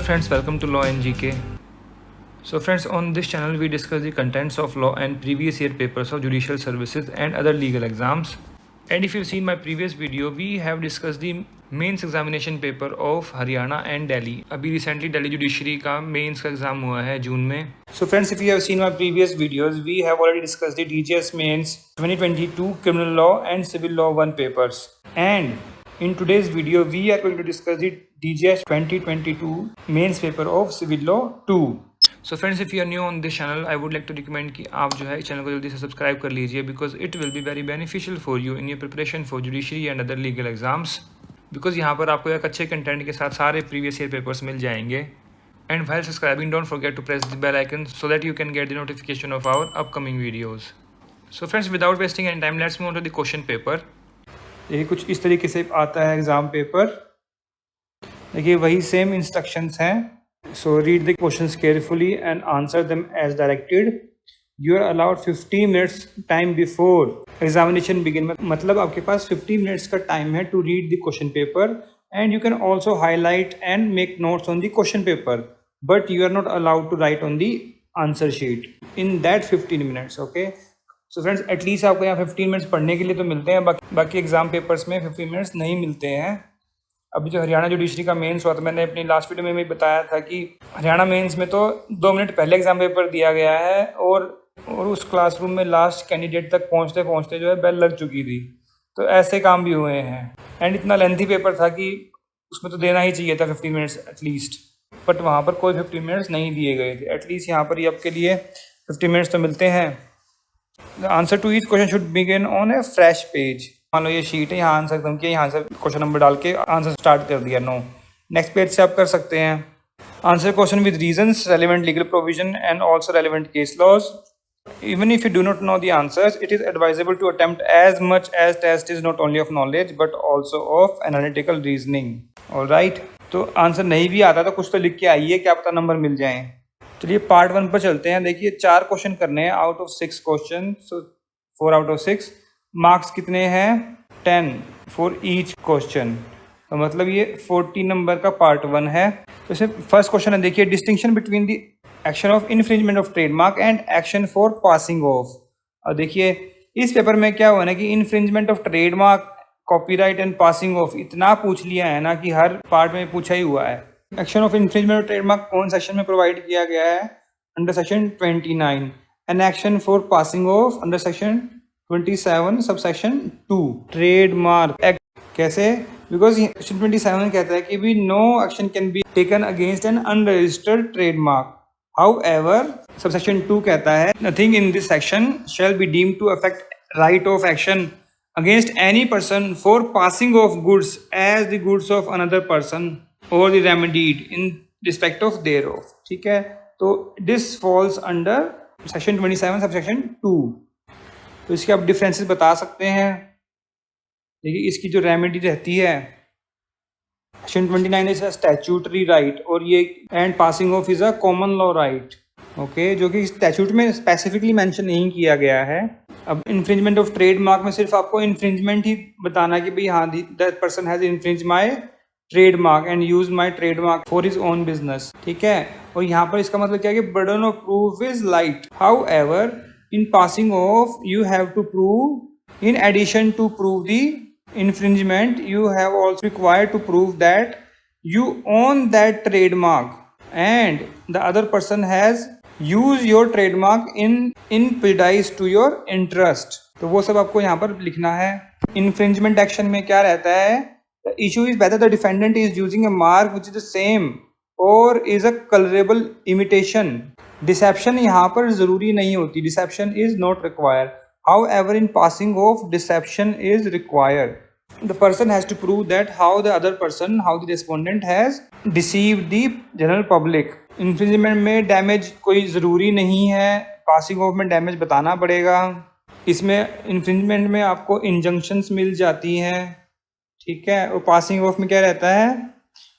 friends, welcome to Law and GK. So friends, on this channel we discuss the contents of law and previous year papers of judicial services and other legal exams. And if you've seen my previous video, we have discussed the mains examination paper of Haryana and Delhi. अभी recently Delhi Judiciary का mains का exam हुआ है जून में. So friends, if you have seen my previous videos, we have already discussed the DGS mains 2022 criminal law and civil law 1 papers. And in today's video, we are going to discuss the DGS 2022 mains paper of civil law 2. So friends, if you are new on this channel, I would like to recommend कि आप जो है channel को जल्दी से subscribe कर लीजिए because it will be very beneficial for you in your preparation for judiciary and other legal exams. Because यहाँ पर आपको एक अच्छे कंटेंट के साथ सारे previous year papers मिल जाएंगे. And while subscribing, don't forget to press the bell icon so that you can get the notification of our upcoming videos. So friends, without wasting any time, let's move on to the question paper. देखिए कुछ इस तरीके से आता है exam paper. देखिए वही same instructions हैं. So read the questions carefully and answer them as directed. You are allowed 50 minutes time before examination begin. मतलब आपके पास 50 minutes का time है to read the question paper and you can also highlight and make notes on the question paper. But you are not allowed to write on the answer sheet in that 15 minutes. Okay. So friends, at least आपको यहाँ 15 minutes पढ़ने के लिए तो मिलते हैं. बाकी exam papers में 15 minutes नहीं मिलते हैं. अभी जो हरियाणा जुडिशरी का मेंस हुआ था, मैंने अपनी लास्ट वीडियो में भी बताया था कि हरियाणा मेंस में तो 2 मिनट पहले एग्जाम पेपर दिया गया है और उस क्लासरूम में लास्ट कैंडिडेट तक पहुंचते पहुंचते जो है बेल लग चुकी थी. तो ऐसे काम भी हुए हैं. एंड इतना लेंथी पेपर था कि उसमें तो देना ही चाहिए था 15 मिनट्स एटलीस्ट, बट वहाँ पर कोई 15 मिनट्स नहीं दिए गए थे. एटलीस्ट यहाँ पर ही आपके लिए 15 मिनट्स तो मिलते हैं. The answer to each question should begin on a fresh page. मान लो ये शीट है, यहाँ आंसर खत्म किया, यहाँ से क्वेश्चन नंबर डाल के आंसर स्टार्ट कर दिया. नो, नेक्स्ट पेज से आप कर सकते हैं. Answer question with reasons, relevant legal provision and also relevant case laws. Even if you do not know the answers, it is advisable to attempt as much as test is not only of knowledge but also of analytical reasoning. Alright, तो answer नहीं भी आता तो कुछ तो लिख के आइए, क्या पता नंबर मिल जाए. चलिए पार्ट 1 पर चलते हैं. देखिए 4 क्वेश्चन करने हैं out of 6 question. So 4 out of 6. Marks कितने हैं? 10 फॉर ईच क्वेश्चन. तो मतलब ये 40 नंबर का पार्ट 1 है. तो इसमें फर्स्ट क्वेश्चन है, देखिए distinction between the action of infringement of trademark and action for passing of. और देखिए इस पेपर में क्या हुआ ना कि infringement of trademark, copyright and passing of इतना पूछ लिया है ना कि हर पार्ट में पूछा ही हुआ है. Action of infringement of trademark कौन सेक्शन में प्रोवाइड किया गया है? Under section 29. And action for passing off under section 27 subsection 2. Trademark act कैसे? बिकॉज सेक्शन 27 कहता है कि भी no action can be taken against an unregistered trademark. However subsection 2 कहता है nothing in this section shall be deemed to affect right of action against any person for passing of goods as the goods of another person और the remedied in respect of there of. ठीक है, तो this falls under section 27 subsection 2. तो इसके आप differences बता सकते हैं. देखिए इसकी जो रेमेडी रहती है, section 29 is a statutory right और ये and passing of is a common law right. Okay, जो कि स्टैट्यूट में स्पेसिफिकली मेंशन नहीं किया गया है. अब इन्फ्रिंजमेंट ऑफ ट्रेडमार्क में सिर्फ आपको इन्फ्रिंजमेंट ही बताना कि भाई हाँ that person has infringe my trademark and use my trademark for his own business. ठीक है, और यहाँ पर इसका मतलब क्या है कि burden of proof is light. However in passing off you have to prove, in addition to prove the infringement, you have also required to prove that you own that trademark and the other person has used your trademark in prejudice to your interest. तो वो सब आपको यहाँ पर लिखना है. infringement action में क्या रहता है? The issue is whether the defendant is using a mark which is the same or is a colorable imitation. Deception यहाँ पर जरूरी नहीं होती. Deception is not required. However in passing off deception is required. The person has to prove that how the other person, how the respondent has deceived the general public. Infringement में damage कोई ज़रूरी नहीं है, passing of में damage बताना पड़ेगा. इसमें infringement में आपको इंजंक्शंस मिल जाती हैं. ठीक है, और पासिंग ऑफ में क्या रहता है?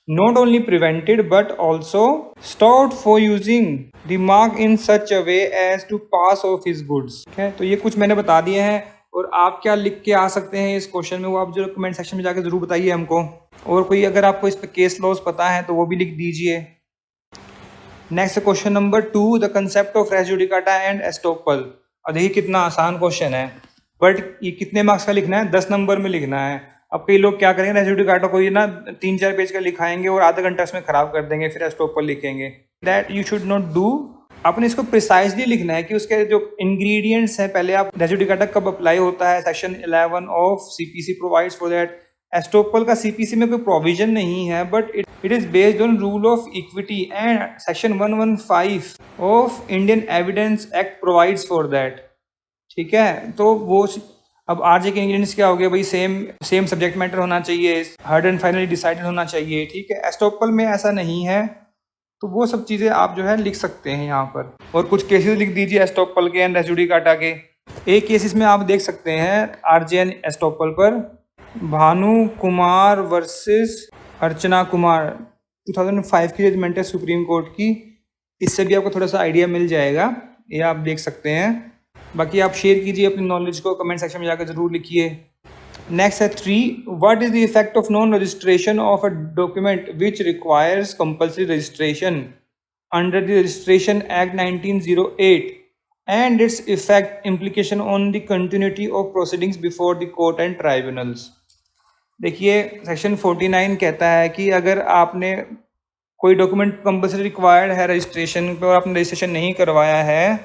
not only prevented but also stopped for using the mark in such a way as to pass off his goods. ठीक है, तो ये कुछ मैंने बता दिए हैं. और आप क्या लिख के आ सकते हैं इस क्वेश्चन में, वो आप जो कमेंट सेक्शन में जाकर जरूर बताइए हमको. और कोई अगर आपको इस पे केस लॉज पता है तो वो भी लिख दीजिए. Next question number 2, the concept of res judicata and estoppel. अब देखिए कितना आसान क्वेश्चन है, बट ये कितने मार्क्स का लिखना है, 10 नंबर में लिखना है। अब कई लोग क्या करेंगे, रेस जुडिकाटा को ये ना 3-4 पेज का लिखाएंगे और आधा घंटा उसमें खराब कर देंगे, फिर एस्टोपल लिखेंगे। That you should not do. आपने इसको प्रिसाइजली लिखना है कि उसके जो इंग्रेडिएंट्स हैं, पहले आप रेस जुडिकाटा कब अप्लाई होता है, section 11 of CPC provides for that. Estoppel का सीपीसी में कोई प्रोविजन नहीं है, but it is based on rule of equity and section 115 of Indian evidence act provides for that. ठीक है, तो वो अब आरजे के इंग्रेडिएंट्स क्या हो गए भाई, सेम सब्जेक्ट मैटर होना चाहिए, हार्ड एंड फाइनली डिसाइडेड होना चाहिए। ठीक है, एस्टोपल में ऐसा नहीं है, तो वो सब चीज़ें आप जो है लिख सकते हैं यहाँ पर। और कुछ केसेस लिख दीजिए एस्टोपल के एंड रेस जुडिकाटा के। एक केस इसमें आप देख सकते हैं आरजे एंड एस्टोपल पर, भानु कुमार वर्सेस अर्चना कुमार, 2005 की जजमेंट है सुप्रीम कोर्ट की। इससे भी आपको थोड़ा सा आइडिया मिल जाएगा, ये आप देख सकते हैं। बाकी आप शेयर कीजिए अपनी नॉलेज को, कमेंट सेक्शन में जाकर जरूर लिखिए। नेक्स्ट है 3, what is the effect of non registration of a document which requires compulsory registration under the registration act 1908 and its effect implication on the continuity of proceedings before the court and tribunals। देखिए section 49 कहता है कि अगर आपने कोई document compulsory required है registration पे और आपने रजिस्ट्रेशन नहीं करवाया है,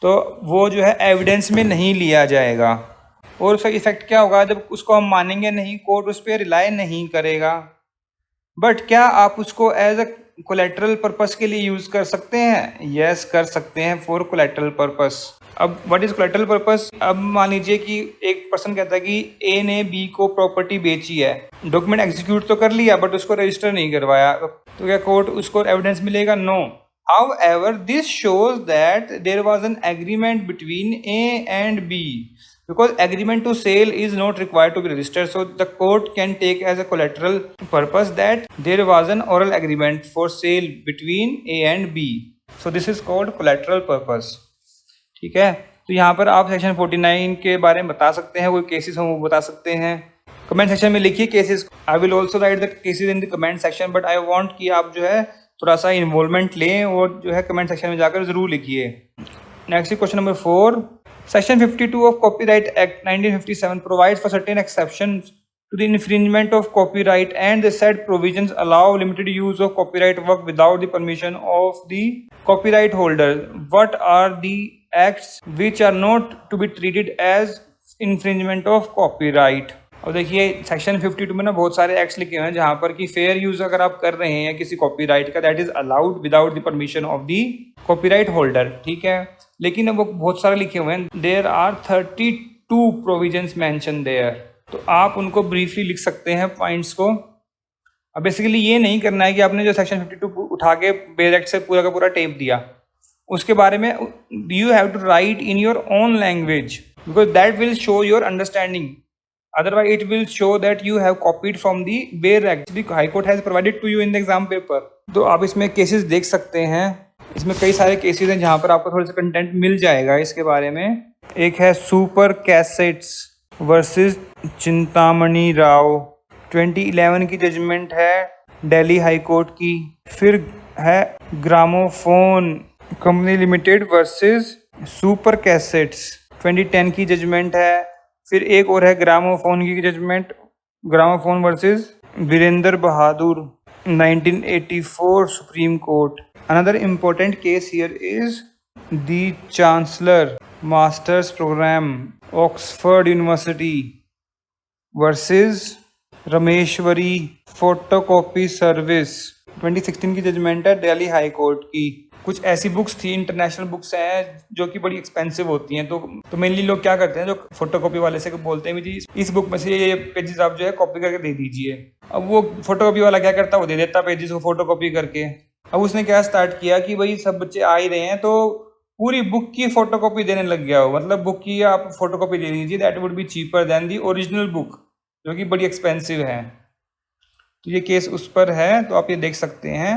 तो वो जो है एविडेंस में नहीं लिया जाएगा। और उसका इफेक्ट क्या होगा, जब उसको हम मानेंगे नहीं, कोर्ट उस पर रिलाई नहीं करेगा। बट क्या आप उसको एज अ कोलेट्रल पर्पस के लिए यूज कर सकते हैं? यस, कर सकते हैं, फॉर कोलेट्रल पर्पस। अब व्हाट इज कोलेट्रल पर्पस? अब मान लीजिए कि एक पर्सन कहता है कि ए ने बी को प्रॉपर्टी बेची है, डॉक्यूमेंट एग्जीक्यूट तो कर लिया बट उसको रजिस्टर नहीं करवाया, तो क्या कोर्ट उसको एविडेंस मिलेगा? No. However, this shows that there was an agreement between A and B, because agreement to sale is not required to be registered, so the court can take as a collateral purpose that there was an oral agreement for sale between A and B, so this is called collateral purpose। ठीक है, तो यहाँ पर आप section 49 के बारे में बता सकते हैं, कोई केसेस हो वो बता सकते हैं। कमेंट सेक्शन में लिखिए cases. I will also right the cases in the comment section, but I want कि आप जो है थोड़ा सा इन्वॉल्वमेंट लें और जो है कमेंट सेक्शन में जाकर जरूर लिखिए। Next question number 4, section 52 of copyright act 1957 provides for certain exceptions to the infringement of copyright, and the said provisions allow limited use of copyright work without the permission of the copyright holder। What are the acts which are not to be treated as infringement of copyright? और देखिए section 52 में ना बहुत सारे acts लिखे हुए हैं जहाँ पर कि फेयर यूज अगर आप कर रहे हैं किसी कॉपीराइट का, that is allowed without the permission of the copyright holder. ठीक है, लेकिन अब वो बहुत सारे लिखे हुए हैं, there are 32 provisions mention there, तो आप उनको ब्रीफली लिख सकते हैं पॉइंट्स को। अब बेसिकली ये नहीं करना है कि आपने जो सेक्शन 52 उठा के डायरेक्ट से पूरा का पूरा टेप दिया, उसके बारे में you have to write in your own language, because that will show your understanding, otherwise it will show that you have copied from the bare act the high court has provided to you in the exam paper। तो आप इसमें cases देख सकते हैं, इसमें कई सारे cases हैं जहाँ पर आपको थोड़ा सा कंटेंट मिल जाएगा इसके बारे में। एक है super cassettes versus Chintamani Rao, 2011 की जजमेंट है दिल्ली हाई कोर्ट की। फिर है gramophone company limited versus super cassettes, 2010 की जजमेंट है। फिर एक और है ग्रामोफोन की judgement, gramophone versus Virendra Bahadur, 1984 Supreme Court. Another important case here is the Chancellor Masters programme Oxford University versus Rameshwari photocopy service, 2016 की जजमेंट है दिल्ली हाई कोर्ट की। कुछ ऐसी बुक्स थी, इंटरनेशनल बुक्स हैं जो कि बड़ी एक्सपेंसिव होती हैं, तो मेनली लोग क्या करते हैं, जो फोटोकॉपी वाले से बोलते हैं जी इस बुक में से ये पेजेस आप जो है कॉपी करके दे दीजिए। अब वो फोटोकॉपी वाला क्या करता है, वो दे देता पेजेस को फोटोकॉपी करके। अब उसने क्या स्टार्ट किया कि भाई सब बच्चे आ ही रहे हैं तो पूरी बुक की फोटोकॉपी देने लग गया हो, मतलब बुक की आप फोटोकॉपी दे दीजिए, that would B cheaper than the original book जो कि बड़ी एक्सपेंसिव है। तो ये केस उस पर है, तो आप ये देख सकते हैं,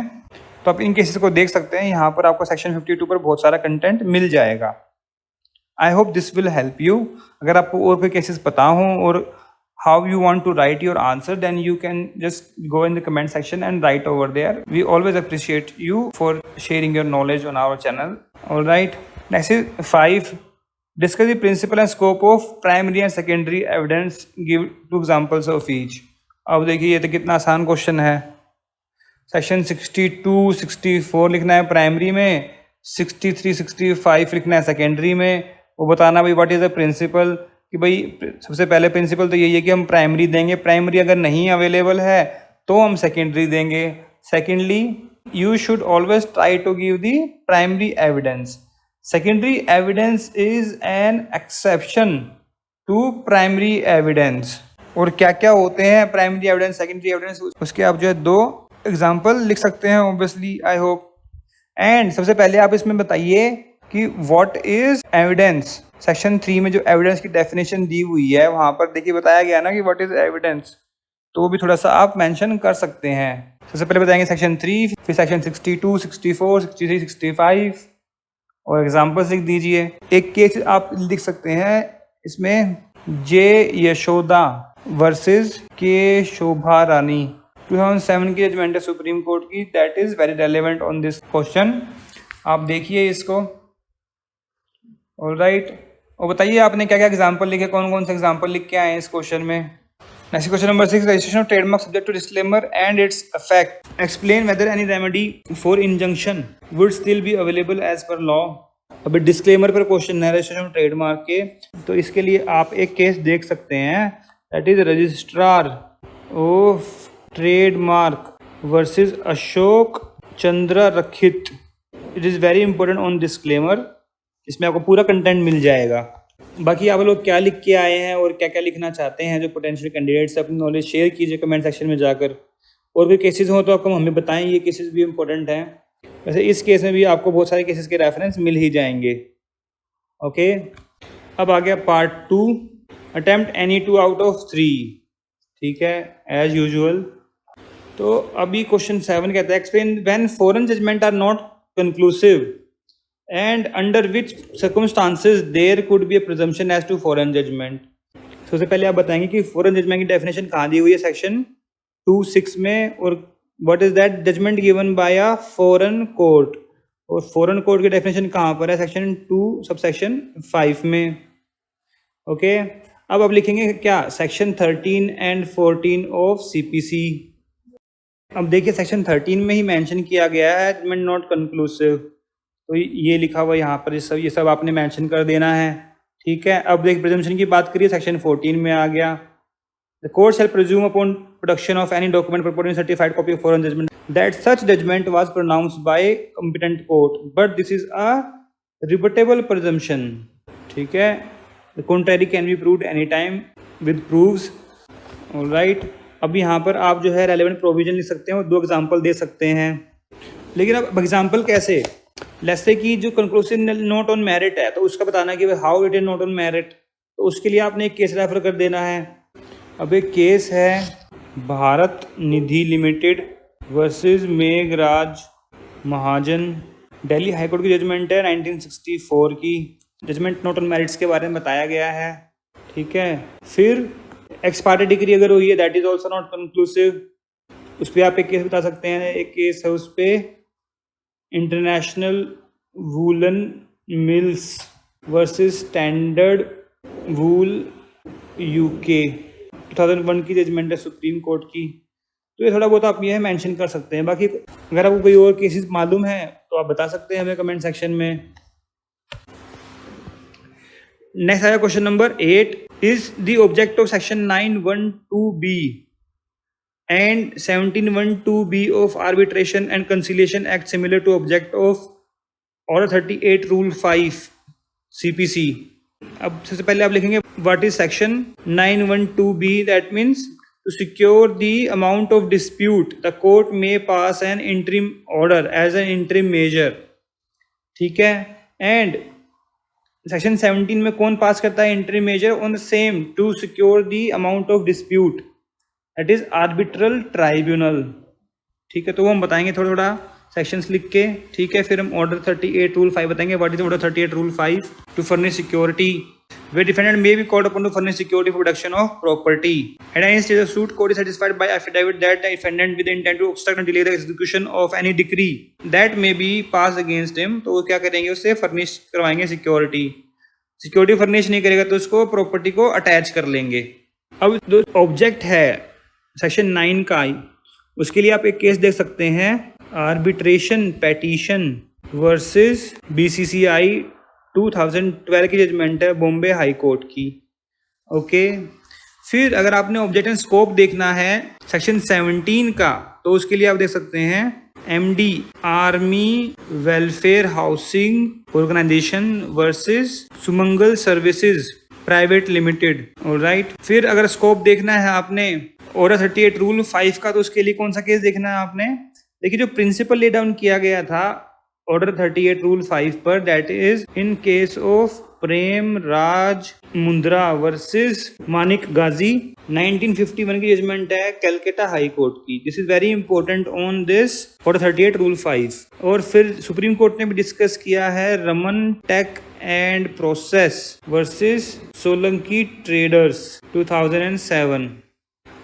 तो आप इन केसेस को देख सकते हैं। यहाँ पर आपको सेक्शन 52 पर बहुत सारा कंटेंट मिल जाएगा। I hope this will help you. अगर आपको और कोई केसेस पता हों और how you want to write your answer, then you can just go in the comment section and write over there. We always appreciate you for sharing your knowledge on our channel. All right, next is 5. Discuss the principle and scope of primary and secondary evidence. Give 2 examples of each. अब देखिए ये तो कितना आसान question है. Section 62 64 लिखना है primary में, 63 65 लिखना है सेकेंडरी में. वो बताना भाई व्हाट इज़ द प्रिंसिपल, कि भाई सबसे पहले प्रिंसिपल तो यही है कि हम प्राइमरी देंगे, प्राइमरी अगर नहीं अवेलेबल है तो हम सेकेंडरी देंगे. Secondly, you should always try to give the primary evidence. Secondary evidence is an exception to primary evidence. और क्या क्या होते हैं प्राइमरी एविडेंस, सेकेंडरी एविडेंस, उसके आप जो है 2 एग्जाम्पल लिख सकते हैं ऑब्वियसली, आई होप. एंड सबसे पहले आप इसमें बताइए कि व्हाट इज एविडेंस. सेक्शन 3 में जो एविडेंस की डेफिनेशन दी हुई है वहां पर देखिए बताया गया ना कि व्हाट इज एविडेंस, तो वो भी थोड़ा सा आप मेंशन कर सकते हैं. सबसे पहले बताएंगे सेक्शन 3, फिर सेक्शन 62 64 63 65 और एग्जाम्पल्स लिख दीजिए. एक केस आप लिख सकते हैं इसमें, जे यशोदा वर्सेस के शोभा रानी, 2007 की जजमेंट है सुप्रीम कोर्ट की. That is very relevant on this question. आप देखिए इसको. ऑलराइट, और बताइए आपने क्या क्या एग्जांपल लिखे, कौन कौन से एग्जांपल लिख के आए हैं इस क्वेश्चन में. Next question number 6. Registration of trademark subject to disclaimer and its effect. Explain whether any remedy for injunction would still be available as per law. अभी डिस्क्लेमर पर क्वेश्चन है रजिस्ट्रेशन ऑफ ट्रेडमार्क के, तो इसके लिए आप एक केस देख सकते हैं. That is registrar of trademark versus Ashok Chandra Rakhit. It is very important on disclaimer. इसमें आपको पूरा कंटेंट मिल जाएगा. बाकी आप लोग क्या लिख के आए हैं और क्या क्या लिखना चाहते हैं जो पोटेंशियल कैंडिडेट्स, अपनी नॉलेज शेयर कीजिए कमेंट सेक्शन में जाकर. और भी केसेस हो तो आपको हमें बताएं, ये केसेस भी इंपॉर्टेंट हैं. वैसे इस केस में भी आपको बहुत सारे केसेस के रेफरेंस मिल ही जाएंगे. ओके, अब आ गया part 2. Attempt any 2 out of 3. ठीक है, एज यूजुअल. तो अभी क्वेश्चन 7 कहता है explain when foreign judgement are not conclusive and under which circumstances there could be a presumption as to foreign judgement. सबसे पहले आप बताएंगे कि फॉरेन जजमेंट की डेफिनेशन कहाँ दी हुई है सेक्शन 2(6) में, और what is that judgement given by a foreign court. और फॉरेन कोर्ट की डेफिनेशन कहाँ पर है, सेक्शन 2 सबसेक्शन 5 में. ओके, अब आप लिखेंगे क्या, सेक्शन 13 एंड 14 ऑफ CPC. अब देखिए सेक्शन 13 में ही मेंशन किया गया है जजमेंट नॉट कंक्लूसिव, तो ये लिखा हुआ यहाँ पर ये सब आपने मेंशन कर देना है. ठीक है, अब देख प्रिजम्पशन की बात करिए, सेक्शन 14 में आ गया. The court shall presume upon production of any document purporting certified copy of foreign judgment that such judgment was pronounced by competent court, but this is a rebuttable presumption. ठीक है, the contrary can be proved any time with proofs. Alright, अब यहाँ पर आप जो है relevant provision लिख सकते हैं और 2 एग्जाम्पल दे सकते हैं. लेकिन अब एग्जाम्पल कैसे, लेट्स से कि जो कंक्लूसिव नोट ऑन मेरिट है तो उसका बताना है कि how it is not on merit, तो उसके लिए आपने एक केस रेफर कर देना है. अब एक केस है भारत निधि लिमिटेड वर्सेस मेघराज महाजन. दिल्ली हाईकोर्ट की जजमेंट है 1964 की. जजमेंट नॉट ऑन मेरिट्स के बारे में बताया गया है. ठीक है, फिर एक्स पार्टी डिग्री अगर हुई है that is also not conclusive. उस पर आप एक केस बता सकते हैं. एक केस है उस पर International Woollen Mills versus Standard Wool UK, 2001 की जजमेंट है सुप्रीम कोर्ट की. तो ये थोड़ा बहुत आप ये मेंशन कर सकते हैं. बाकी अगर आपको कोई और केसेस मालूम है तो आप बता सकते हैं हमें कमेंट सेक्शन में. नेक्स्ट आया question number 8. Is the object of section 912B and 1712B of Arbitration and Conciliation Act similar to object of Order 38 Rule 5 CPC. अब सबसे पहले आप लिखेंगे what is section 912B. that means to secure the amount of dispute the court may pass an interim order as an interim measure. ठीक है, and section 17 में कौन पास करता है interim measure on the same to secure the amount of dispute, that is arbitral tribunal. ठीक है, तो वो हम बताएंगे थोड़ा थोड़ा सेक्शंस लिख के, ठीक है। फिर हम ऑर्डर 38 रूल 5 बताएंगे। What is order 38 rule 5? To furnish security where defendant may be called upon to furnish security for protection of property. At any stage of suit, court is satisfied by affidavit that the defendant with the intent to obstruct and delay the execution of any decree that may be passed against him, तो क्या करेंगे, उससे furnish करवाएंगे security. Security furnish नहीं करेगा तो उसको property को अटैच कर लेंगे। अब जो ऑब्जेक्ट है सेक्शन 9 का, उसके लिए आप एक केस देख सकते हैं, आर्बिट्रेशन पेटिशन वर्सेस BCCI 2012 की जजमेंट है बॉम्बे हाई कोर्ट की। ओके, फिर अगर आपने ऑब्जेक्ट एंड स्कोप देखना है सेक्शन 17 का, तो उसके लिए आप देख सकते हैं MD army welfare housing organisation versus Sumangal services private limited. Alright, फिर अगर स्कोप देखना है आपने ऑर्डर 38 रूल 5 का, तो उसके लिए कौन सा केस देखना है आपने? देखिए, जो प्रिंसिपल ले डाउन किया गया था ऑर्डर 38 रूल 5 पर, that is in case of Prem Raj Mundra versus Manik Ghazi, 1951 की जजमेंट है कलकत्ता हाई कोर्ट की। This is very important on this order 38 rule 5। और फिर सुप्रीम कोर्ट ने भी डिस्कस किया है Raman tech and process versus Solanki traders 2007।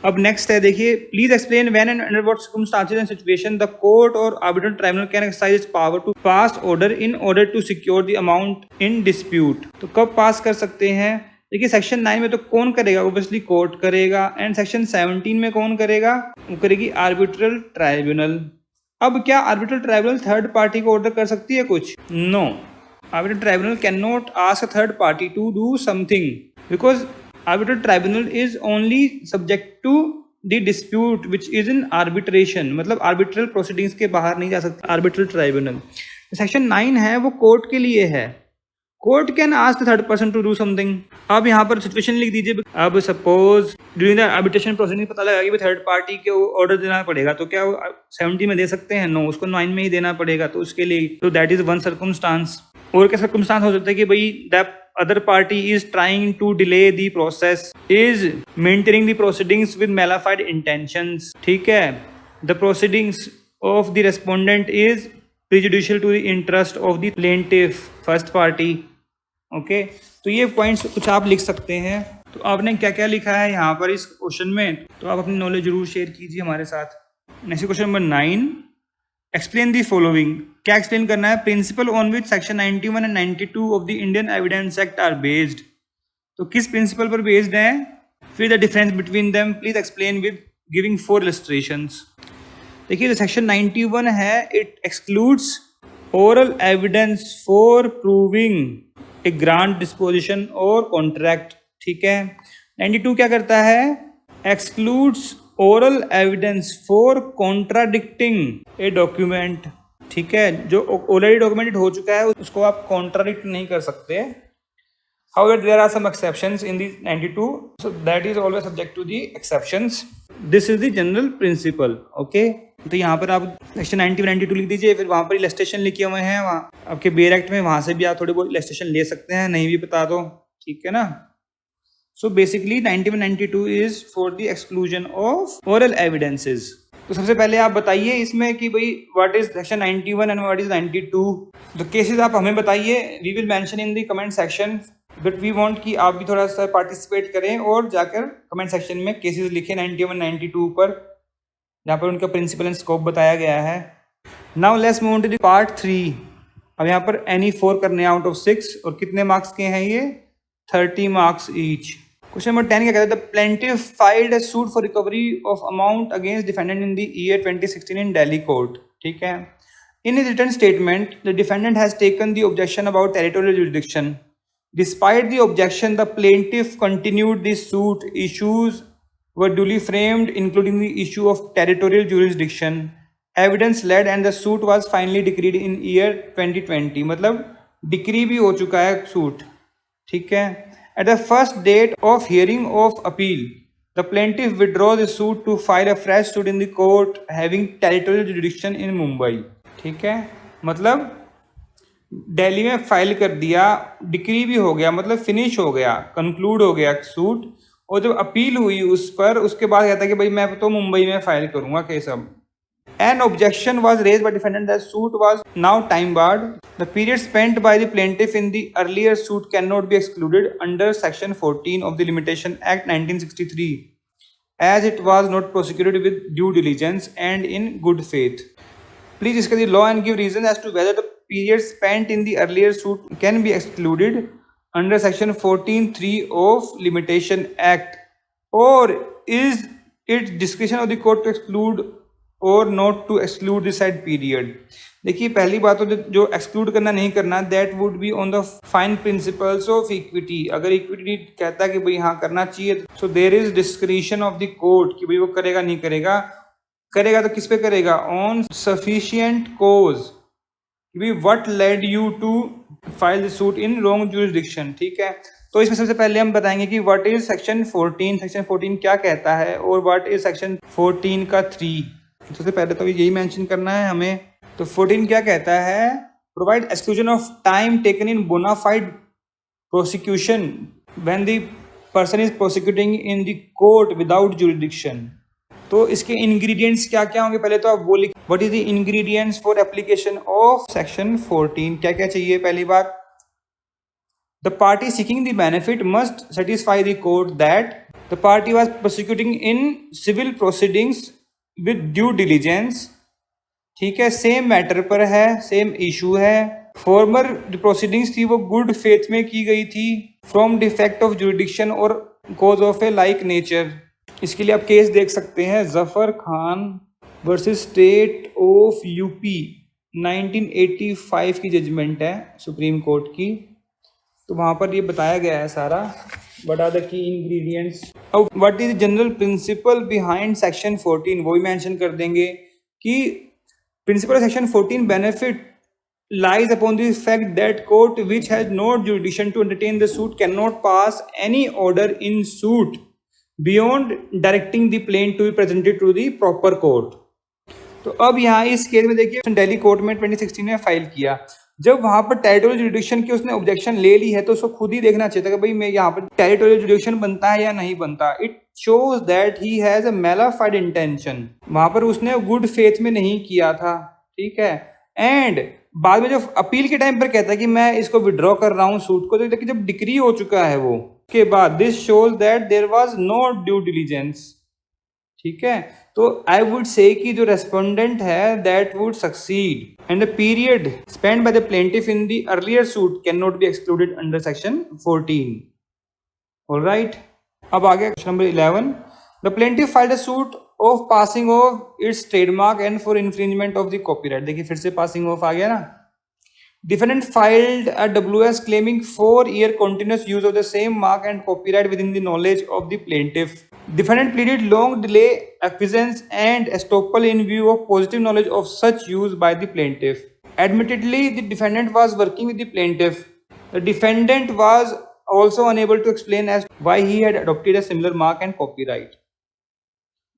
अब नेक्स्ट है, देखिए, please explain when and under what circumstances and situation the court or arbitral tribunal can exercise its power to pass order in order to secure the amount in dispute. तो कब पास कर सकते हैं? देखिए, section 9 में तो कौन करेगा? ऑब्वियसली कोर्ट करेगा। एंड सेक्शन 17 में कौन करेगा? वो करेगी आर्बिट्रल ट्राइब्यूनल। अब क्या आर्बिट्रल ट्राइब्यूनल थर्ड पार्टी को ऑर्डर कर सकती है कुछ? No, arbitral tribunal can not ask a third party to do something because arbitral tribunal is only subject to the dispute which is in arbitration। मतलब arbitral proceedings के बाहर नहीं जा सकता arbitral tribunal। सेक्शन 9 है वो कोर्ट के लिए है। Court can ask third person to do something. अब यहाँ पर सिचुएशन लिख दीजिए। अब suppose during the arbitration proceeding पता लगा कि थर्ड पार्टी के ऑर्डर देना पड़ेगा, तो क्या 70 में दे सकते हैं? नो, उसको 9 में ही देना पड़ेगा। तो उसके लिए तो दैट इज वन सर्कमस्टांस। और क्या सर्कमस्टांस हो सकता है कि भाई that other party is trying to delay the process, is maintaining the proceedings with malafide intentions, ठीक है। The proceedings of the respondent is prejudicial to the interest of the plaintiff first party। Okay, तो ये points कुछ आप लिख सकते हैं। तो आपने क्या क्या लिखा है यहाँ पर इस क्वेश्चन में, तो आप अपनी नॉलेज जरूर शेयर कीजिए हमारे साथ। Next question number 9, explain the following. क्या एक्सप्लेन करना है? Principle on which section 91 and 92 of the Indian evidence act are based. तो किस प्रिंसिपल पर बेस्ड है? फिर the difference between them please explain with giving 4 illustrations. देखिए, जो सेक्शन 91 है it excludes oral evidence for proving a grant disposition और contract, ठीक है। 92 क्या करता है? Excludes oral evidence for contradicting a document, ठीक है। जो ऑलरेडी डॉक्यूमेंटेड हो चुका है उसको आप कॉन्ट्राडिक्ट नहीं कर सकते। However there are some exceptions in the 92, so that is always subject to the exceptions. This is the general principle. Okay, तो यहाँ पर आप सेक्शन 90 92 लिख दीजिए। फिर वहाँ पर इलस्ट्रेशन लिखे हुए हैं वहाँ आपके बेयर एक्ट में, वहाँ से भी आप थोड़े बहुत इलस्ट्रेशन ले सकते हैं, नहीं भी बता दो, ठीक है ना। So basically 91 92 is for the exclusion of oral evidences। तो सबसे पहले आप बताइए इसमें कि भाई what is section 91 and what is 92। तो केसेस आप हमें बताइए, we will mention in the comment section, but we want कि आप भी थोड़ा सा पार्टिसिपेट करें और जाकर कमेंट सेक्शन में केसेस लिखें 91 92 पर, जहाँ पर उनका प्रिंसिपल एंड स्कोप बताया गया है। Now let's move on to the part 3। अब यहाँ पर any 4 करने आउट ऑफ 6 और कितने मार्क्स के हैं ये? 30 मार्क्स ईच। क्वेश्चन नंबर 10 क्या कहता है? The plaintiff filed a suit for recovery of amount against defendant in the year 2016 in Delhi court, ठीक है। In his written statement the defendant has taken the objection about territorial jurisdiction. Despite the objection the plaintiff continued this suit. Issues were duly framed including the issue of territorial jurisdiction. Evidence led and the suit was finally decreed in year 2020। मतलब decree भी हो चुका है suit, ठीक है। At the first date of hearing of appeal, the plaintiff withdraws the suit to file a fresh suit in the court having territorial jurisdiction in Mumbai, ठीक है। मतलब दिल्ली में फाइल कर दिया, डिक्री भी हो गया, मतलब फिनिश हो गया, कंक्लूड हो गया सूट, और जब अपील हुई उस पर, उसके बाद कहता है कि भाई मैं तो मुंबई में फाइल करूंगा केस। अब An objection was raised by defendant that suit was now time barred. The period spent by the plaintiff in the earlier suit cannot be excluded under Section 14 of the Limitation Act 1963, as it was not prosecuted with due diligence and in good faith. Please discuss the law and give reasons as to whether the period spent in the earlier suit can be excluded under Section 14(3) of Limitation Act, or is it discretion of the court to exclude और not to exclude this side period. देखिए पहली बात तो जो exclude करना नहीं करना, that would be on the fine principles of equity. अगर इक्विटी कहता है कि भाई हाँ करना चाहिए, so there is discretion of the court कि भाई वो करेगा नहीं करेगा। करेगा तो किस पे करेगा? ऑन सफिशिएंट कोज, भाई what led you to file the suit in wrong jurisdiction. ठीक है, तो इसमें सबसे पहले हम बताएंगे कि व्हाट इज सेक्शन 14, सेक्शन 14 क्या कहता है और व्हाट इज सेक्शन 14 का 3। सबसे पहले तो यही मेंशन करना है हमें। तो 14 क्या कहता है? Provide exclusion of time taken in bona fide prosecution when the person is prosecuting in the court without jurisdiction. तो इसके इंग्रेडिएंट्स क्या क्या होंगे? पहले तो आप वो लिख, what is the ingredients for application of section 14। क्या क्या चाहिए? पहली बात, the party seeking the benefit must satisfy the court that the party was prosecuting in civil proceedings with due diligence. ठीक है, सेम मैटर पर है, सेम इशू है। फॉर्मर प्रोसीडिंग्स थी वो गुड फेथ में की गई थी, फ्रॉम डिफेक्ट ऑफ जुरिडिक्शन और cause of a like nature. इसके लिए आप केस देख सकते हैं, Zafar Khan versus state of UP, 1985 की जजमेंट है सुप्रीम कोर्ट की। तो वहाँ पर ये बताया गया है सारा, what are the key ingredients, what is the general principle behind section 14, वो भी मेंशन कर देंगे कि principle of section 14 benefit lies upon the fact that court which has no jurisdiction to entertain the suit cannot pass any order in suit beyond directing the plaintiff to be presented to the proper court। तो अब यहाँ इस case में देखिए Delhi court में 2016 में file किया, जब वहां पर टेरिटोरियल जुरिडिक्शन की उसने ऑब्जेक्शन ले ली है तो उसको खुद ही देखना चाहिए था कि भाई मैं यहाँ पर टेरिटोरियल जुरिडिक्शन बनता है या नहीं बनता। It shows that he has a mala fide intention, वहां पर उसने गुड फेथ में नहीं किया था। ठीक है, एंड बाद में जो अपील के टाइम पर कहता है कि मैं इसको विड्रॉ कर रहा हूँ सूट को, तो जब डिक्री हो चुका है वो के बाद, this shows that there was no due diligence. ठीक है, तो आई वुड से कि जो रेस्पोंडेंट है that would succeed and the period spend by the plaintiff in the earlier suit can not be excluded under section 14। Alright, अब आगे question number 11। The plaintiff filed a suit of passing of its trademark and for infringement of the copyright. देखिए फिर से passing of आ गया ना। Defendant filed a WS claiming 4-year continuous use of the same mark and copyright within the knowledge of the plaintiff. Defendant pleaded long delay, acquiescence, and estoppel in view of positive knowledge of such use by the plaintiff. Admittedly, the defendant was working with the plaintiff. The defendant was also unable to explain as why he had adopted a similar mark and copyright.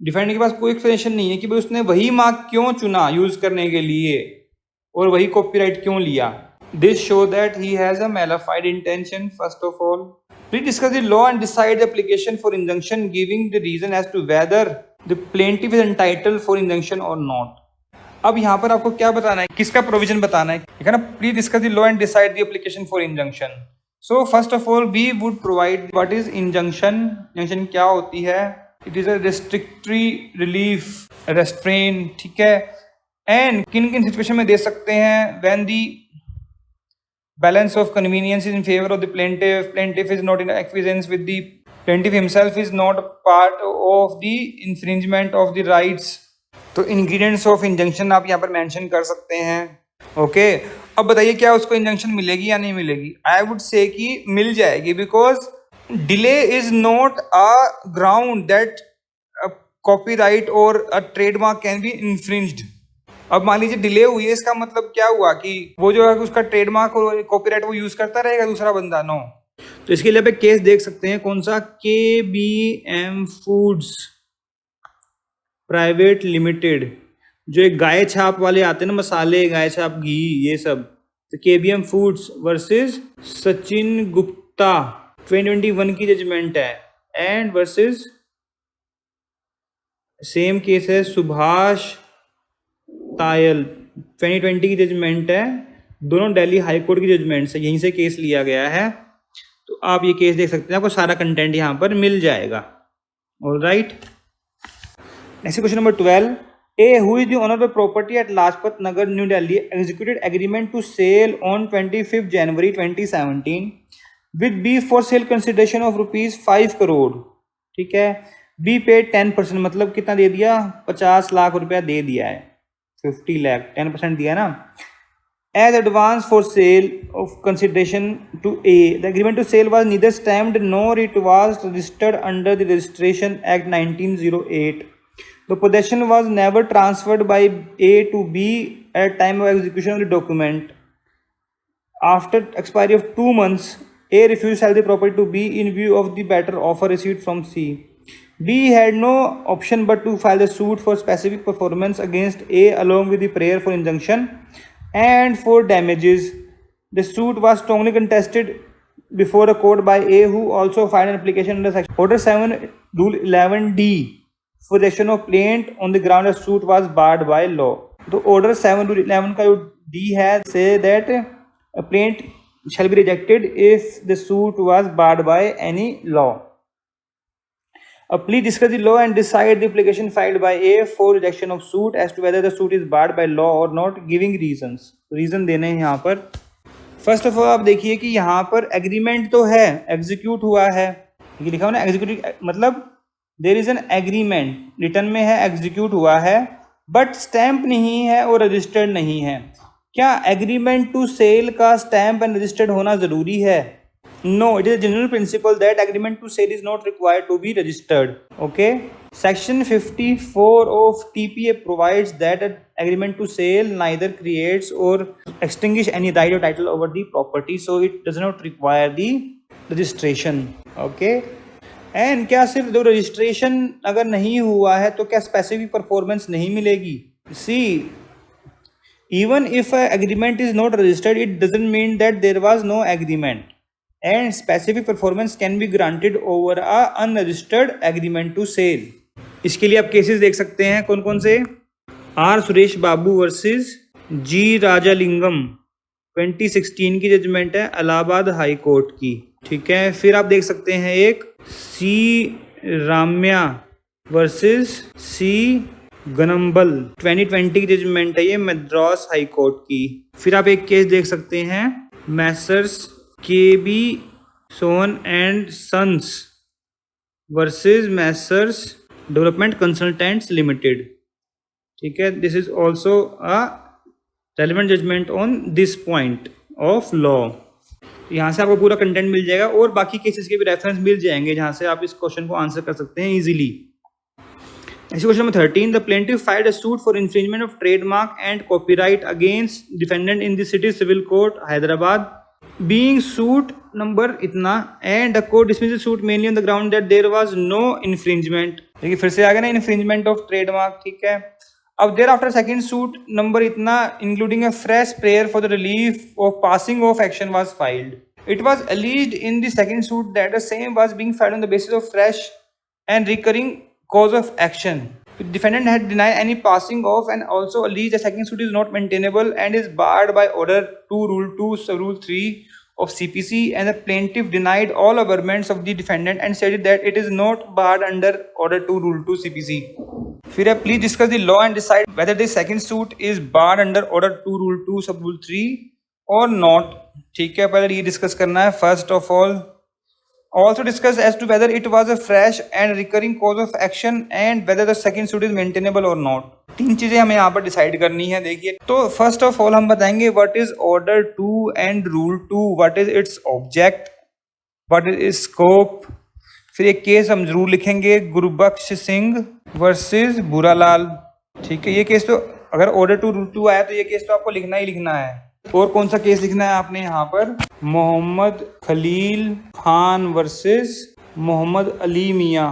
Defendant के पास कोई explanation नहीं है कि भाई उसने वही mark क्यों चुना यूज करने के लिए और वही कॉपीराइट क्यों लिया। This show that he has a mala fide intention. First of all, please discuss the law and decide the application for injunction giving the reason as to whether the plaintiff is entitled for injunction or not. अब यहाँ पर आपको क्या बताना है, किसका provision बताना है, ठीक है ना। Please discuss the law and decide the application for injunction. So first of all we would provide what is injunction. Injunction क्या होती है? It is a restrictory relief, restrain. ठीक है, एंड किन किन सिचुएशन में दे सकते हैं? When the balance of convenience is in favour of the plaintiff, plaintiff is not in acquiescence with the plaintiff himself, is not part of the infringement of the rights. तो ingredients of injunction आप यहाँ पर mention कर सकते हैं। Okay, अब बताइए क्या उसको इंजंक्शन मिलेगी या नहीं मिलेगी? आई वुड से कि मिल जाएगी, because delay is not a ground that copyright और अ ट्रेडमार्क कैन बी इन्फ्रिंज्ड। अब मान लीजिए डिले हुई है, इसका मतलब क्या हुआ कि वो जो है उसका ट्रेडमार्क और कॉपीराइट वो यूज करता रहेगा दूसरा बंदा? नो। तो इसके लिए आप एक केस देख सकते हैं, कौन सा? KBM फूड्स प्राइवेट लिमिटेड, जो एक गाय छाप वाले आते हैं ना, मसाले, गाय छाप, घी, ये सब। तो KBM foods versus Sachin Gupta, 2021 की जजमेंट है, एंड वर्सेस सेम केस है सुभाष तायल 2020 की जजमेंट है, दोनों दिल्ली हाई कोर्ट की जजमेंट से यहीं से केस लिया गया है। तो आप ये केस देख सकते हैं, आपको सारा कंटेंट यहाँ पर मिल जाएगा। Alright, next question number 12। A, who is the owner of the property at Lajpat Nagar, New Delhi, executed agreement to sale on 25th January 2017 with B for sale consideration of rupees 5 crore। ठीक है, B paid 10%, मतलब कितना दे दिया, 50 लाख रुपया दे दिया है, 50 लाख, 10% दिया ना, as advance for sale of consideration to A। The agreement to sale was neither stamped nor it was registered under the Registration Act 1908। The possession was never transferred by A to B at time of execution of the document। After expiry of 2 months, A refused to sell the property to B in view of the better offer received from C। B had no option but to file the suit for specific performance against A along with the prayer for injunction and for damages। The suit was strongly contested before a court by A, who also filed an application under Section Order 7 Rule 11D for rejection of plaint on the ground that suit was barred by law। तो Order 7 Rule 11 का जो D है, say that a plaint shall be rejected if the suit was barred by any law। A plea discuss the law and decide the application filed by A for rejection of suit as to whether the suit is barred by law or not, giving reasons। Reason देने हैं यहाँ पर। First of all आप देखिए कि यहाँ पर agreement तो है, एग्जीक्यूट हुआ है, ये लिखा हुआ ना एग्जीक्यूट, मतलब there is an agreement, written में है, एग्जीक्यूट हुआ है, बट स्टैम्प नहीं है और रजिस्टर्ड नहीं है। क्या एग्रीमेंट टू सेल का स्टैम्प एंड रजिस्टर्ड होना जरूरी है? No, it is a general principle that agreement to sell is not required to be registered. Okay, section 54 of TPA provides that an agreement to sale neither creates or extinguish any right or title over the property, so it does not require the registration। okay, and क्या सिर्फ जो registration अगर नहीं हुआ है तो क्या specific performance नहीं मिलेगी? See, even if agreement is not registered it doesn't mean that there was no agreement, and specific performance can be granted over a unregistered agreement to sale. इसके लिए आप केसेस देख सकते हैं कौन कौन से। आर सुरेश बाबू वर्सेस जी राजालिंगम 2016 की जजमेंट है, इलाहाबाद हाई कोर्ट की। ठीक है, फिर आप देख सकते हैं एक सी राम्या वर्सेस सी गनम्बल 2020 की जजमेंट है, ये मद्रास हाई कोर्ट की। फिर आप एक केस देख सकते हैं messrs KB Son and sons versus messrs development consultants limited. ठीक है, this is also a relevant judgement on this point of law. यहाँ से आपको पूरा कंटेंट मिल जाएगा और बाकी केसेस के भी रेफरेंस मिल जाएंगे जहाँ से आप इस क्वेश्चन को आंसर कर सकते हैं easily. Question number 13, the plaintiff filed a suit for infringement of trademark and copyright against defendant in the city civil court Hyderabad, being suit number इतना, and the court dismissed the suit mainly on the ground that there was no infringement. देखिए फिर से आ गया ना, infringement of trademark. ठीक है, अब thereafter second suit number इतना including a fresh prayer for the relief of passing off action was filed। It was alleged in the second suit that the same was being filed on the basis of fresh and recurring cause of action। The defendant had denied any passing off and also alleged the second suit is not maintainable and is barred by Order 2 Rule 2 Sub-Rule 3 of CPC, and the plaintiff denied all averments of the defendant and stated that it is not barred under Order 2 Rule 2 CPC। फिर आप please discuss the law and decide whether the second suit is barred under order 2 rule 2 sub rule 3 और not. ठीक है, पहले ये discuss करना है। First of all also discuss as to whether it was a fresh and recurring cause of action and whether the second suit is maintainable or not। तीन चीजें हमें यहाँ पर डिसाइड करनी है। देखिए, तो फर्स्ट ऑफ ऑल हम बताएंगे what is order 2 and rule 2, what is its object, what is it's scope. फिर एक केस हम जरूर लिखेंगे, गुरबख्श सिंह वर्सेस बुरालाल। ठीक है, ये केस तो अगर ऑर्डर 2 रूल 2 आया तो ये केस तो आपको लिखना ही लिखना है। और कौन सा केस लिखना है आपने यहाँ पर, मोहम्मद खलील खान वर्सेस मोहम्मद अली मियाँ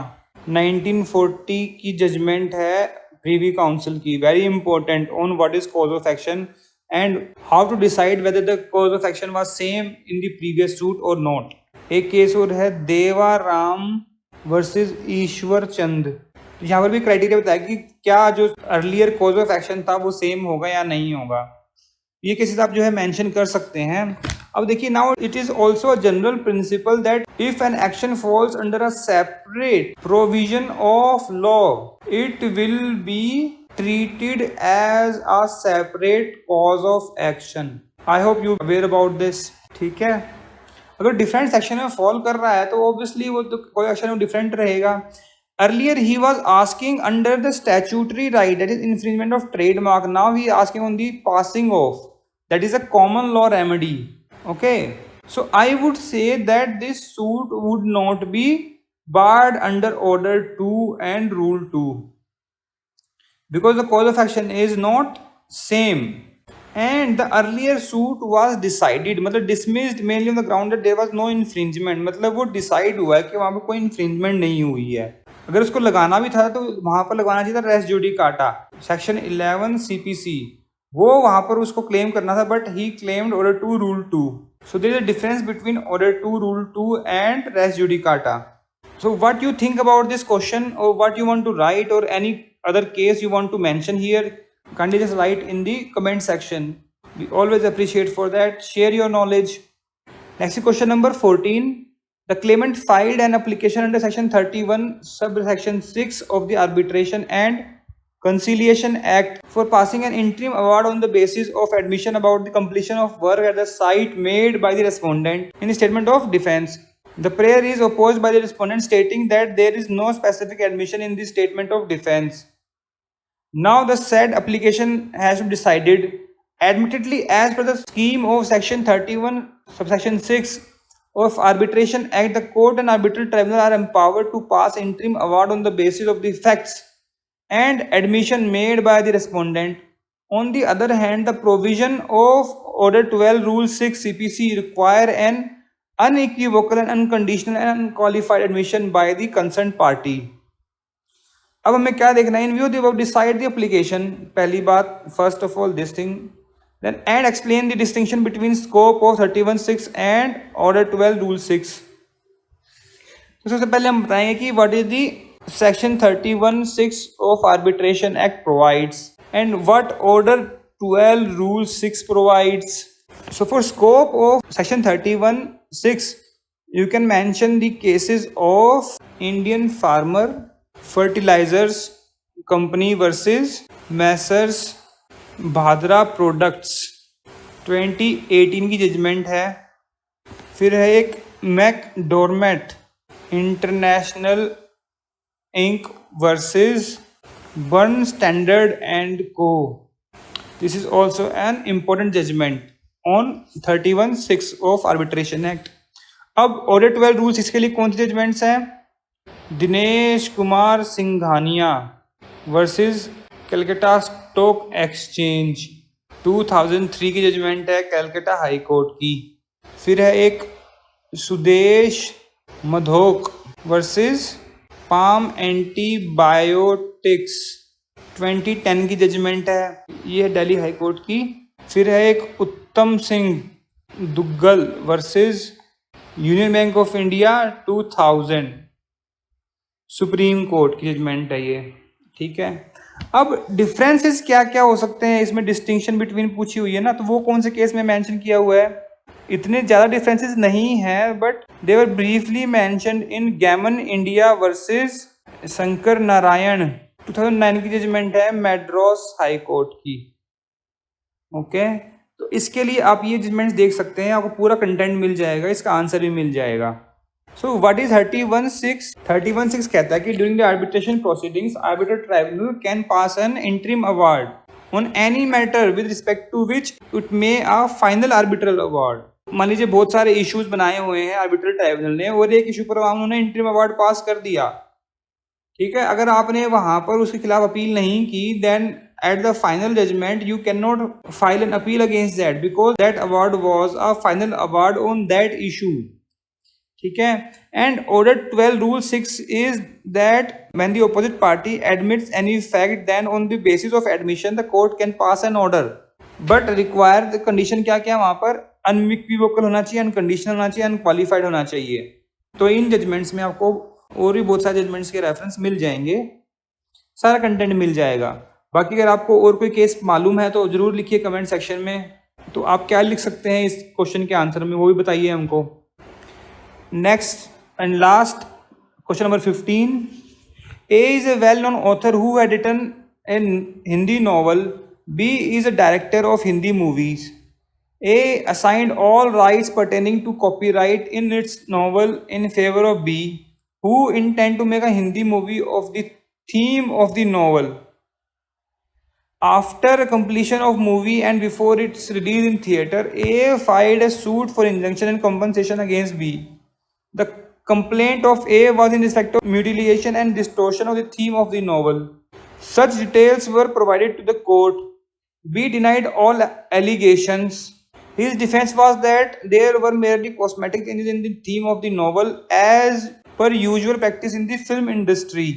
1940 की जजमेंट है प्रीवी काउंसिल की, very important, on what is cause of action and how to decide whether the cause of action was same in the previous suit और नॉट। एक केस और है देवा राम वर्सेस ईश्वर चंद यहाँ पर भी क्राइटेरिया बताया कि क्या जो अर्लियर कॉज ऑफ एक्शन था वो सेम होगा या नहीं होगा, ये केसेस आप जो है मेंशन कर सकते हैं। अब देखिए, now it is also a general principle that if an action falls under a separate provision of law it will be treated as a separate cause of action. I hope you aware about this. ठीक है, अगर different section में fall कर रहा है तो obviously वो तो कोई एक्शन डिफरेंट रहेगा। Earlier he was asking under the statutory right, that is infringement of trademark. Now he is asking on the passing of, that is a common law remedy. Okay, so I would say that this suit would not be barred under order 2 and rule 2 because the cause of action is not same and the earlier suit was decided, मतलब dismissed mainly on the ground that there was no infringement, मतलब वो decide हुआ है कि वहाँ पर कोई infringement नहीं हुई है। अगर उसको लगाना भी था तो वहाँ पर लगाना चाहिए था रेस जुडिकाटा सेक्शन 11 CPC, वो वहाँ पर उसको क्लेम करना था, but he claimed order 2 rule 2। So there is a difference between order 2 rule 2 and res judicata. So what you think about this question, or what you want to write, or any other case you want to mention here, kindly just write in the comment section. We always appreciate for that. Share your knowledge. Next question number 14. The claimant filed an application under section 31 subsection 6 of the Arbitration and Conciliation Act for passing an interim award on the basis of admission about the completion of work at the site made by the respondent in the statement of defense. The prayer is opposed by the respondent stating that there is no specific admission in the statement of defense. Now the said application has to be decided. Admittedly, as per the scheme of section 31 subsection 6 of Arbitration Act, the court and arbitral tribunal are empowered to pass interim award on the basis of the facts and admission made by the respondent. On the other hand, the provision of order 12 rule 6 CPC require an unequivocal and unconditional and unqualified admission by the concerned party. अब हमें क्या देखना है? In view the decide the application, पहली बात, first of all this thing, then and explain the distinction between scope of 31(6) and order 12 rule 6। तो सबसे पहले हम बताएंगे कि what is the section 31(6) of arbitration act provides and what order 12 rule 6 provides. So for scope of section 31(6), you can mention the cases of Indian Farmer Fertilizers Company versus Messrs Bhadra Products, 2018 की judgement है। फिर है एक McDermott international inc versus Burn standard and co. This is also an important judgment on 31(6) of arbitration act. अब order 12 rule 6 के लिए कौन सी जजमेंट्स हैं? Dinesh Kumar Singhania versus Calcutta stock exchange, 2003 की जजमेंट है कलकत्ता हाई कोर्ट की। फिर है एक Sudesh Madhok versus palm antibiotics, 2010 की जजमेंट है, ये है दिल्ली हाई कोर्ट की। फिर है एक उत्तम Singh Duggal versus union bank of India, 2000, supreme court की जजमेंट है ये। ठीक है, अब डिफरेंसेस क्या क्या हो सकते हैं इसमें, डिस्टिंक्शन बिटवीन पूछी हुई है ना, तो वो कौन से केस में मेंशन किया हुआ है? इतने ज़्यादा डिफरेंसेस नहीं है, but they were briefly mentioned in Gammon India versus Shankar Narayan, 2009 की जजमेंट है मैड्रास हाई कोर्ट की। ओके, तो इसके लिए आप ये जजमेंट्स देख सकते हैं, आपको पूरा कंटेंट मिल जाएगा, इसका आंसर भी मिल जाएगा। So what is 31(6)? 31(6) कहता है कि during the arbitration proceedings arbitral tribunal can pass an interim award on any matter with respect to which it may a final arbitral award. मान लीजिए बहुत सारे इश्यूज बनाए हुए हैं आर्बिट्रल ट्राइब्यूनल ने और एक इशू पर उन्होंने इंटरिम अवार्ड पास कर दिया। ठीक है, अगर आपने वहां पर उसके खिलाफ अपील नहीं की, then at the final judgment you cannot file an appeal against that because that award was a final award on that issue. ठीक है, and order 12 rule 6 is that when the opposite party admits any fact, then on the basis of admission the court can pass an order, but require the condition क्या क्या वहां पर unequivocal होना चाहिए, unconditional होना चाहिए, unqualified होना चाहिए। तो इन जजमेंट्स में आपको और भी बहुत सारे जजमेंट्स के रेफरेंस मिल जाएंगे। सारा कंटेंट मिल जाएगा। बाकी अगर आपको और कोई केस मालूम है तो ज़रूर लिखिए कमेंट सेक्शन में। तो आप क्या लिख सकते हैं इस क्वेश्चन के आंसर में, वो भी बताइए हमको। Next and last question number 15। A is a well-known author who had written a Hindi novel. B is a director of Hindi movies. A assigned all rights pertaining to copyright in its novel in favor of B, who intend to make a Hindi movie of the theme of the novel. After completion of movie and before its release in theater, A filed a suit for injunction and compensation against B. The complaint of A was in respect of mutilation and distortion of the theme of the novel. Such details were provided to the court. B denied all allegations. His defense was that there were merely cosmetic changes in the theme of the novel as per usual practice in the film industry.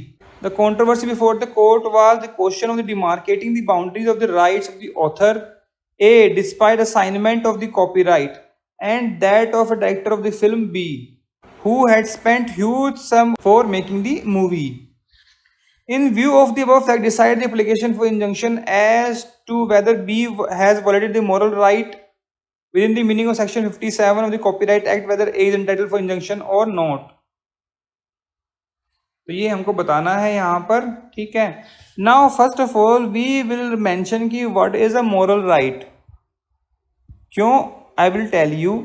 The controversy before the court was the question of the demarcating the boundaries of the rights of the author A despite assignment of the copyright and that of a director of the film B, who had spent huge sum for making the movie. In view of the above fact, decide the application for injunction as to whether B has violated the moral right within the meaning of section 57 of the Copyright Act, whether A is entitled for injunction or not. तो ये हमको बताना है यहाँ पर, ठीक है। Now first of all we will mention कि what is a moral right. क्यों? I will tell you.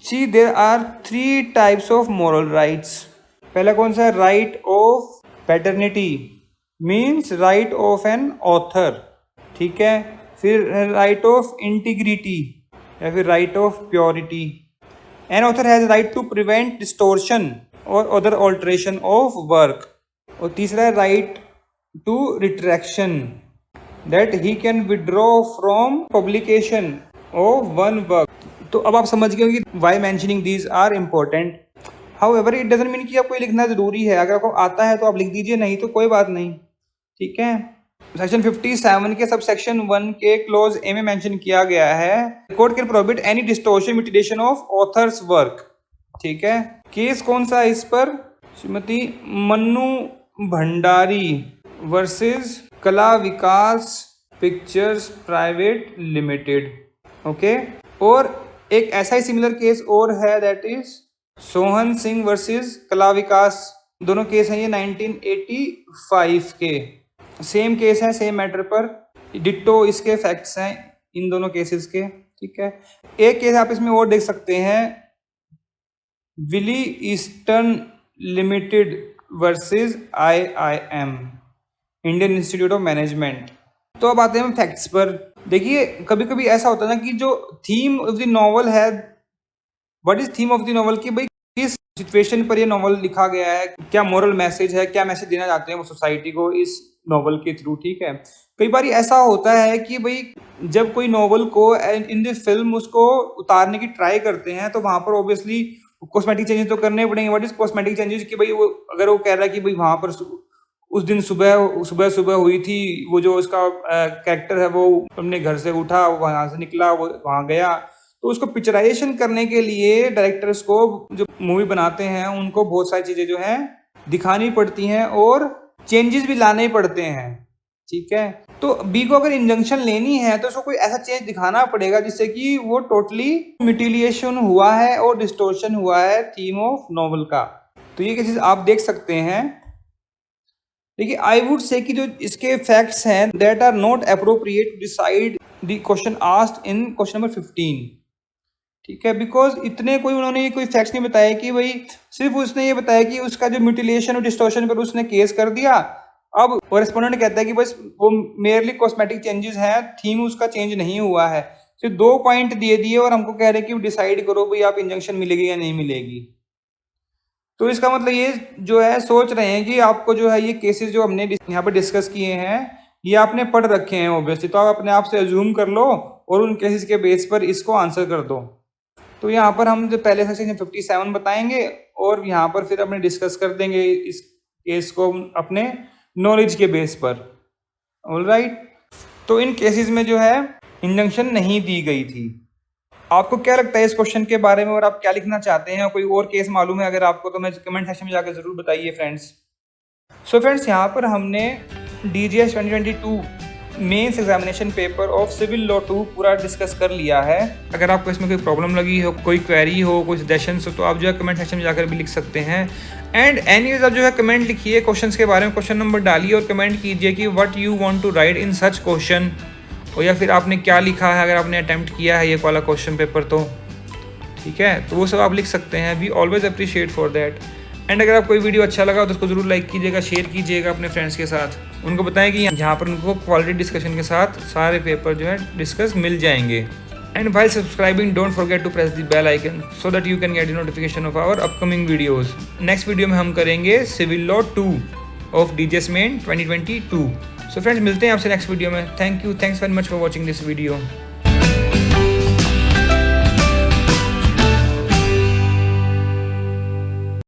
See there are 3 types of moral rights. पहला कौन सा है? Right of paternity, means right of an author, ठीक है। फिर right of integrity या फिर right of purity. An author has right to prevent distortion or other alteration of work. और तीसरा है right to retraction, that he can withdraw from publication of one work. तो अब आप समझ गए कि why mentioning these are important. However it doesn't mean कि आपको ये लिखना जरूरी है। अगर आपको आता है तो आप लिख दीजिए, नहीं तो कोई बात नहीं, ठीक है। सेक्शन 57 के सब सेक्शन 1 के क्लोज ए में मेंशन किया गया है, court can prohibit any distortion mutilation of authors work, ठीक है। केस कौन सा है इस पर? श्रीमती मन्नू भंडारी वर्सेस कला विकास पिक्चर्स प्राइवेट लिमिटेड, ओके। और एक ऐसा ही सिमिलर केस और है, that is Sohan Singh versus कला विकास। दोनों केस हैं ये 1985 के, सेम केस है, सेम मैटर पर, डिट्टो इसके फैक्ट्स हैं इन दोनों केसेस के, ठीक है। एक केस आप इसमें और देख सकते हैं, Wiley Eastern Limited versus IIM Indian Institute of Management. तो अब आते हैं फैक्ट्स पर। देखिए कभी कभी ऐसा होता है ना कि जो थीम ऑफ द नॉवल है, what is theme of the novel, कि भाई किस सिचुएशन पर ये नॉवल लिखा गया है, क्या मोरल मैसेज है, क्या मैसेज देना चाहते हैं वो सोसाइटी को इस नॉवल के थ्रू, ठीक है। कई बार ऐसा होता है कि भाई जब कोई नॉवल को इन द फिल्म उसको उतारने की ट्राई करते हैं तो वहां पर ऑब्वियसली कॉस्मेटिक चेंजेस तो करने पड़ेंगे। व्हाट इज कॉस्मेटिक चेंजेस, कि भाई वो अगर वो कह रहा है कि भाई वहां पर उस दिन सुबह हुई थी, वो जो उसका कैरेक्टर है वो अपने घर से उठा, वहां से निकला, वो वहां गया, तो उसको पिक्चराइजेशन करने के लिए डायरेक्टर्स को, जो मूवी बनाते हैं, उनको बहुत सारी चीजें जो है दिखानी पड़ती हैं और चेंजेस भी लाने पड़ते हैं, ठीक है। तो बी को अगर इंजंक्शन लेनी है तो उसको कोई ऐसा चेंज दिखाना पड़ेगा जिससे कि वो टोटली म्यूटिलिएशन हुआ है और डिस्टोर्शन हुआ है थीम ऑफ नॉवल का। तो ये चीज आप देख सकते हैं। देखिए आई वुड से कि जो इसके फैक्ट्स हैं, that are not appropriate to decide the question asked in question number 15, ठीक है। बिकॉज इतने कोई उन्होंने ये कोई फैक्ट्स नहीं बताया कि भाई, सिर्फ उसने ये बताया कि उसका जो म्यूटिलेशन और डिस्टोर्शन पर उसने केस कर दिया। अब रेस्पोंडेंट कहता है कि बस वो मेयरली कॉस्मेटिक चेंजेस हैं, थीम उसका चेंज नहीं हुआ है। सिर्फ 2 पॉइंट दे दिए और हमको कह रहे हैं कि डिसाइड करो भाई आप इंजंक्शन मिलेगी या नहीं मिलेगी। तो इसका मतलब ये जो है सोच रहे हैं कि आपको जो है ये केसेस जो हमने यहाँ पर डिस्कस किए हैं ये आपने पढ़ रखे हैं ऑब्वियसली, तो आप अपने आप से अज्यूम कर लो और उन केसेस के बेस पर इसको आंसर कर दो। तो यहाँ पर हम जो पहले सेक्शन 57 बताएंगे और यहाँ पर फिर अपने डिस्कस कर देंगे इस केस को अपने नॉलेज के बेस पर, ऑलराइट। तो इन केसेस में जो है इंजंक्शन नहीं दी गई थी। आपको क्या लगता है इस क्वेश्चन के बारे में और आप क्या लिखना चाहते हैं? कोई और केस मालूम है अगर आपको तो मैं कमेंट सेक्शन में जाकर जरूर बताइए फ्रेंड्स। सो फ्रेंड्स यहाँ पर हमने DGS 2022 mains examination paper of civil law 2 पूरा डिस्कस कर लिया है। अगर आपको इसमें कोई प्रॉब्लम लगी हो, कोई क्वेरी हो, कोई सजेशंस हो, तो आप जो है कमेंट सेक्शन में जाकर भी लिख सकते हैं। एंड एनीवेज आप जो है कमेंट लिखिए क्वेश्चंस के बारे में, क्वेश्चन नंबर डालिए और कमेंट कीजिए कि what you want to write in such question, और या फिर आपने क्या लिखा है अगर आपने अटैम्प्ट किया है ये वाला क्वेश्चन पेपर तो ठीक है, तो वो सब आप लिख सकते हैं। We always appreciate for that. And अगर आपको वीडियो अच्छा लगा तो उसको ज़रूर लाइक कीजिएगा, शेयर कीजिएगा अपने फ्रेंड्स के साथ। उनको बताएं कि यहाँ पर उनको क्वालिटी डिस्कशन के साथ सारे पेपर जो है डिस्कस मिल जाएंगे। And while subscribing don't forget to press the bell icon so that you can get the notification of our upcoming videos. Next video में हम करेंगे civil law 2 of DGS main 2022। So friends मिलते हैं आपसे next video में। Thanks very much for watching this video.